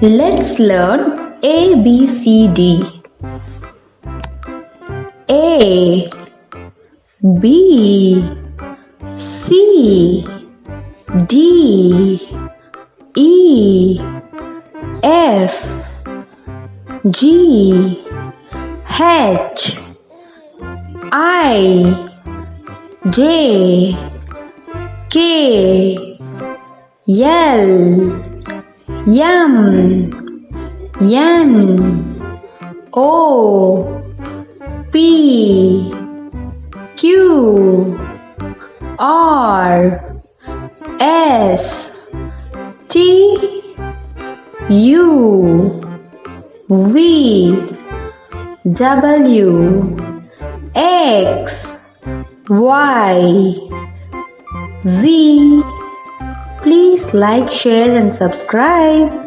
Let's learn ABCD. A B C D E F G H I J K L M N O P Q R S T U V W X Y Z. Please like, share and subscribe.